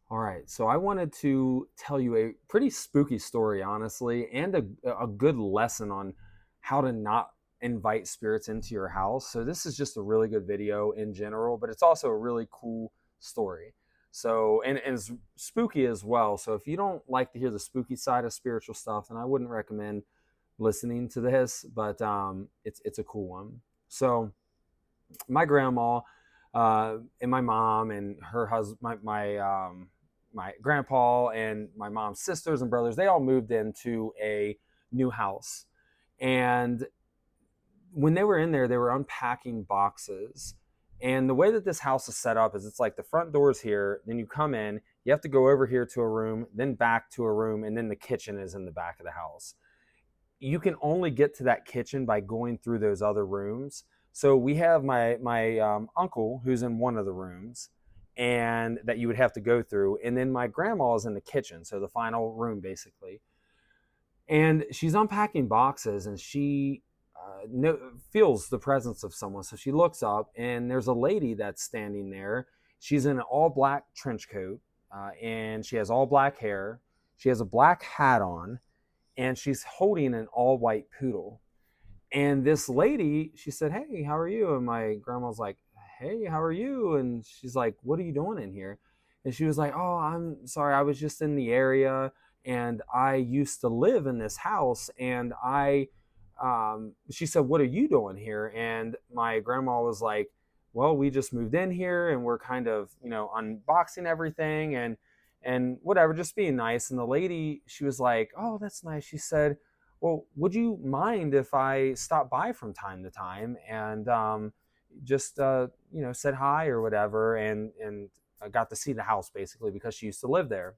All right, so I wanted to tell you a pretty spooky story, honestly, and a good lesson on how to not invite spirits into your house. So this is just a really good video in general, but it's also a really cool story. So and it's spooky as well. So if you don't like to hear the spooky side of spiritual stuff, then I wouldn't recommend listening to this. But it's a cool one. So my grandma and my mom and her husband, my grandpa and my mom's sisters and brothers, they all moved into a new house. And when they were in there, they were unpacking boxes. And the way that this house is set up is it's like the front door's here, then you come in, you have to go over here to a room, then back to a room, and then the kitchen is in the back of the house. You can only get to that kitchen by going through those other rooms. So we have my uncle who's in one of the rooms, and that you would have to go through, and then my grandma is in the kitchen, so the final room basically. And she's unpacking boxes, and she feels the presence of someone. So she looks up, and there's a lady that's standing there. She's in an all black trench coat, and she has all black hair. She has a black hat on, and she's holding an all white poodle. And this lady, she said, "Hey, how are you?" And my grandma's like, "Hey, how are you?" And she's like, "What are you doing in here?" And she was like, "Oh, I'm sorry. I was just in the area, and I used to live in this house. And she said, "What are you doing here?" And my grandma was like, "Well, we just moved in here, and we're kind of, unboxing everything and whatever, just being nice." And the lady, she was like, "Oh, that's nice." She said, "Well, would you mind if I stop by from time to time and just said hi or whatever?" And I got to see the house basically because she used to live there.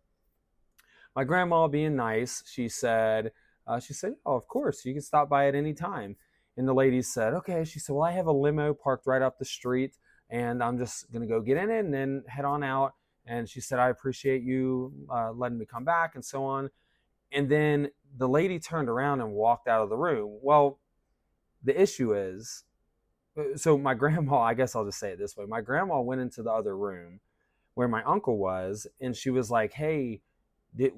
My grandma, being nice, she said, "Oh, of course, you can stop by at any time." And the lady said, "Okay." She said, "Well, I have a limo parked right up the street, and I'm just gonna go get in it and then head on out." And she said, "I appreciate you letting me come back," and so on. And then the lady turned around and walked out of the room. Well, the issue is, so my grandma, I guess I'll just say it this way, my grandma went into the other room where my uncle was, and she was like, "Hey, did,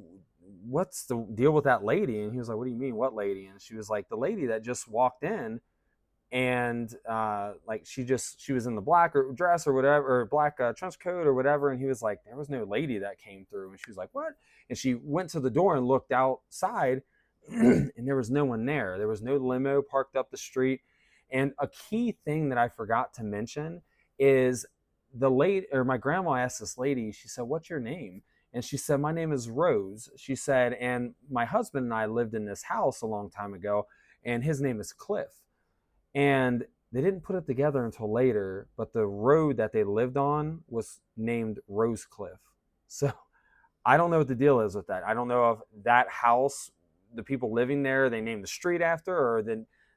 what's the deal with that lady?" And he was like, "What do you mean, what lady?" And she was like, "The lady that just walked in, and like she was in the black or dress or whatever, or black trench coat or whatever." And he was like, "There was no lady that came through." And she was like, "What?" And she went to the door and looked outside, and there was no one there. There was no limo parked up the street. And a key thing that I forgot to mention is the late or my grandma asked this lady, she said, "What's your name?" And she said, "My name is Rose." She said, "And my husband and I lived in this house a long time ago, and his name is Cliff." And they didn't put it together until later, but the road that they lived on was named Rosecliff. So I don't know what the deal is with that. I don't know if that house, the people living there, they named the street after, or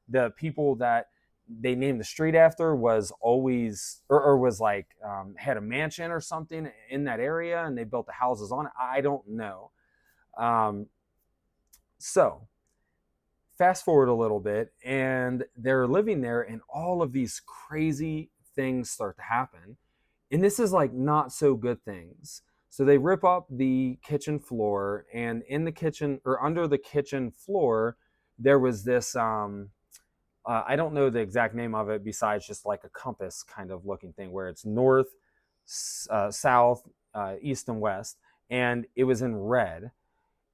the people that they named the street after was always or was like had a mansion or something in that area, and they built the houses on it. I don't know. Um, so fast forward a little bit, and they're living there, and all of these crazy things start to happen. And this is like not so good things. So they rip up the kitchen floor, and in the kitchen or under the kitchen floor, there was this I don't know the exact name of it besides just like a compass kind of looking thing where it's north, south, east, and west. And it was in red,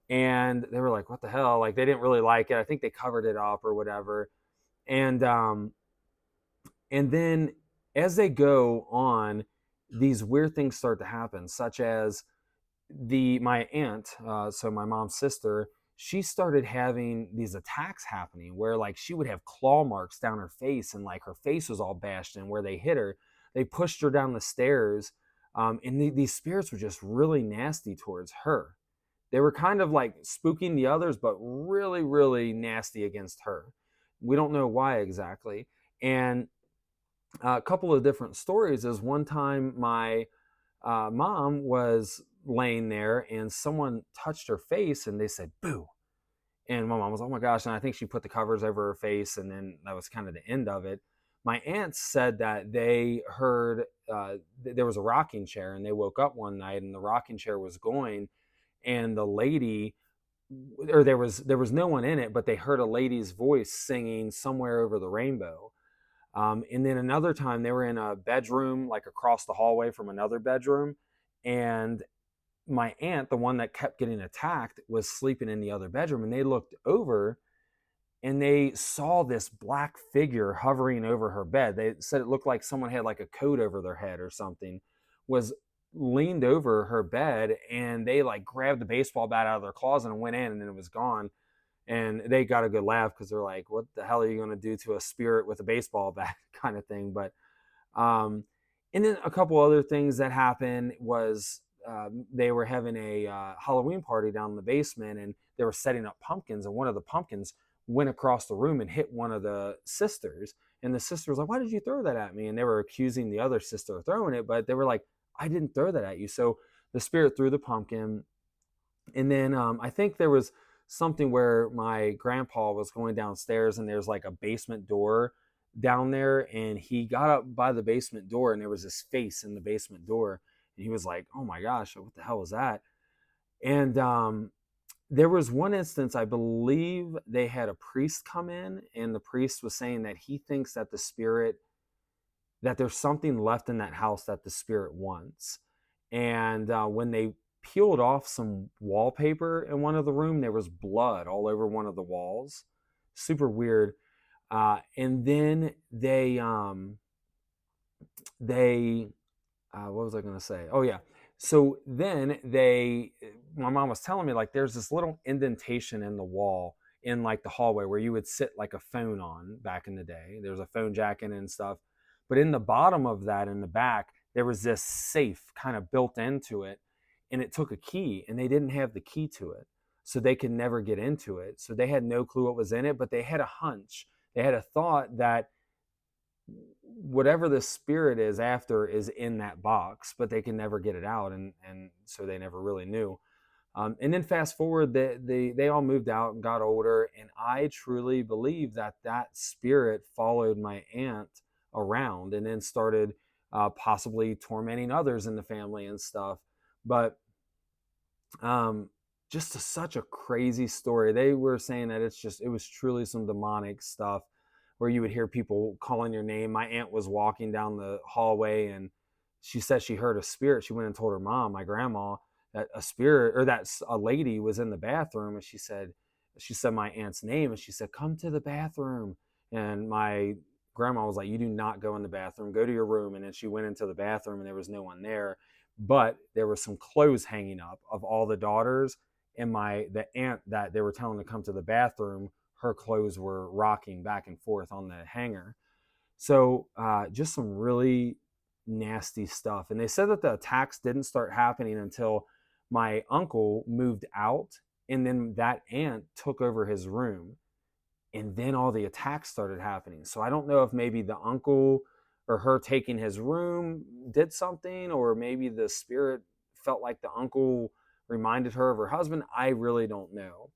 and they were like, "What the hell?" Like they didn't really like it. I think they covered it up or whatever. And um and then as they go on, these weird things start to happen, such as the my aunt, so my mom's sister, she started having these attacks happening where like she would have claw marks down her face, and like her face was all bashed in where they hit her. They pushed her down the stairs, and these spirits were just really nasty towards her. They were kind of like spooking the others, but really, really nasty against her. We don't know why exactly. And a couple of different stories is one time my mom was laying there and someone touched her face and they said, "Boo." And my mom was, "Oh my gosh." And I think she put the covers over her face, and then that was kind of the end of it. my aunts said that they heard there was a rocking chair, and they woke up one night and the rocking chair was going, and the lady, or there was no one in it, but they heard a lady's voice singing Somewhere Over the Rainbow. And then another time they were in a bedroom like across the hallway from another bedroom, and my aunt, the one that kept getting attacked, was sleeping in the other bedroom, and they looked over and they saw this black figure hovering over her bed. They said it looked like someone had like a coat over their head or something, was leaned over her bed, and they like grabbed the baseball bat out of their closet and went in, and then it was gone. And they got a good laugh because they're like, what the hell are you going to do to a spirit with a baseball bat kind of thing. But um, and then a couple other things that happened was they were having a Halloween party down in the basement, and they were setting up pumpkins, and one of the pumpkins went across the room and hit one of the sisters. And the sister was like, why did you throw that at me? And they were accusing the other sister of throwing it, but they were like, I didn't throw that at you. So the spirit threw the pumpkin. And then I think there was something where my grandpa was going downstairs, and there's like a basement door down there, and he got up by the basement door, and there was this face in the basement door, and he was like, oh my gosh, what the hell was that? And there was one instance, I believe they had a priest come in, and the priest was saying that he thinks that the spirit, that there's something left in that house that the spirit wants. And when they peeled off some wallpaper in one of the room, there was blood all over one of the walls. Super weird. And then what was I going to say? Oh yeah. So then my mom was telling me like there's this little indentation in the wall in like the hallway where you would sit like a phone on back in the day. There's a phone jack in and stuff. But in the bottom of that, in the back, there was this safe kind of built into it, and it took a key, and they didn't have the key to it. So they could never get into it. So they had no clue what was in it, but they had a hunch. They had a thought that whatever the spirit is after is in that box, but they can never get it out, and so they never really knew. And then fast forward, they all moved out and got older, and I truly believe that that spirit followed my aunt around, and then started possibly tormenting others in the family and stuff. But just such a crazy story. They were saying that it was truly some demonic stuff, where you would hear people calling your name. My aunt was walking down the hallway, and she said she heard a spirit. She went and told her mom, my grandma, that a spirit, or that a lady was in the bathroom, and she said my aunt's name, and she said, come to the bathroom. And my grandma was like, you do not go in the bathroom, go to your room. And then she went into the bathroom, and there was no one there, but there were some clothes hanging up of all the daughters, and the aunt that they were telling to come to the bathroom, her clothes were rocking back and forth on the hanger. So just some really nasty stuff. And they said that the attacks didn't start happening until my uncle moved out, and then that aunt took over his room, and then all the attacks started happening. So I don't know if maybe the uncle or her taking his room did something, or maybe the spirit felt like the uncle reminded her of her husband. I really don't know.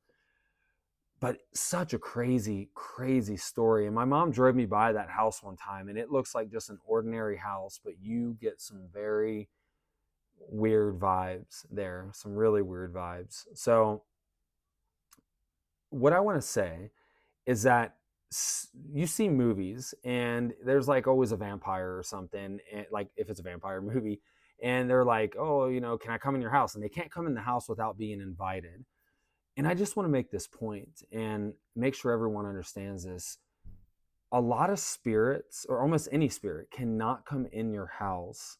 But such a crazy, crazy story. And my mom drove me by that house one time, and it looks like just an ordinary house, but you get some very weird vibes there, some really weird vibes. So what I want to say is that you see movies, and there's like always a vampire or something, and like if it's a vampire movie, and they're like, oh, can I come in your house? And they can't come in the house without being invited. And I just want to make this point and make sure everyone understands this. A lot of spirits, or almost any spirit, cannot come in your house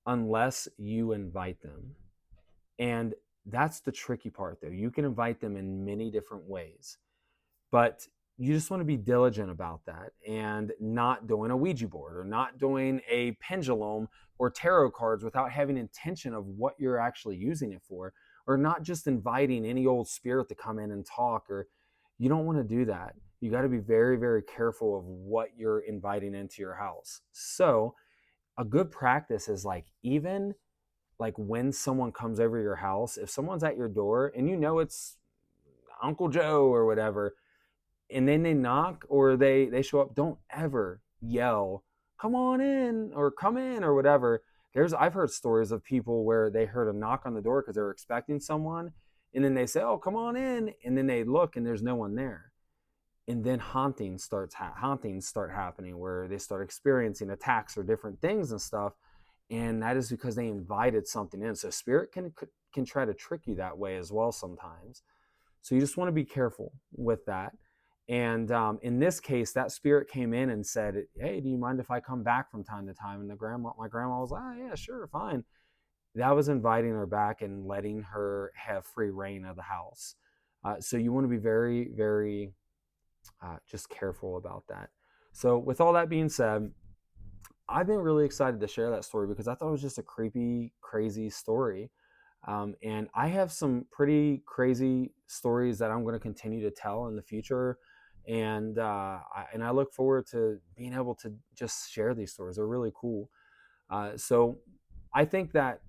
unless you invite them. And that's the tricky part, though. You can invite them in many different ways, but you just want to be diligent about that, and not doing a Ouija board, or not doing a pendulum or tarot cards without having intention of what you're actually using it for, or not just inviting any old spirit to come in and talk. Or you don't want to do that. You got to be very, very careful of what you're inviting into your house. So a good practice is like, even like when someone comes over your house, if someone's at your door and it's Uncle Joe or whatever, and then they knock or they show up, don't ever yell, come on in or come in or whatever. I've heard stories of people where they heard a knock on the door because they were expecting someone, and then they say, oh, come on in, and then they look and there's no one there. And then hauntings start happening where they start experiencing attacks or different things and stuff, and that is because they invited something in. So spirit can try to trick you that way as well sometimes. So you just want to be careful with that. And in this case, that spirit came in and said, hey, do you mind if I come back from time to time? And my grandma was like, oh, yeah, sure, fine. That was inviting her back and letting her have free reign of the house. So you want to be very, very just careful about that. So with all that being said, I've been really excited to share that story because I thought it was just a creepy, crazy story. And I have some pretty crazy stories that I'm going to continue to tell in the future. And I look forward to being able to just share these stories. They're really cool. So I think that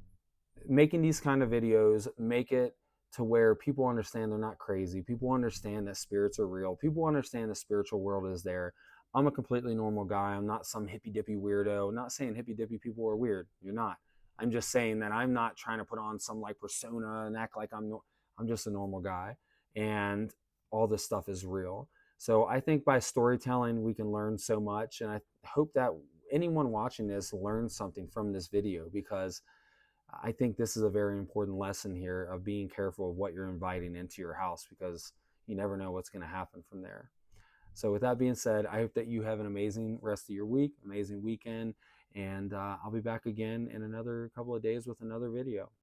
making these kind of videos make it to where people understand they're not crazy. People understand that spirits are real. People understand the spiritual world is there. I'm a completely normal guy. I'm not some hippy dippy weirdo. I'm not saying hippy dippy people are weird. You're not. I'm just saying that I'm not trying to put on some like persona and act like I'm just a normal guy, and all this stuff is real. So I think by storytelling we can learn so much, and I hope that anyone watching this learns something from this video, because I think this is a very important lesson here of being careful of what you're inviting into your house, because you never know what's going to happen from there. So, with that being said, I hope that you have an amazing rest of your week, amazing weekend, and I'll be back again in another couple of days with another video.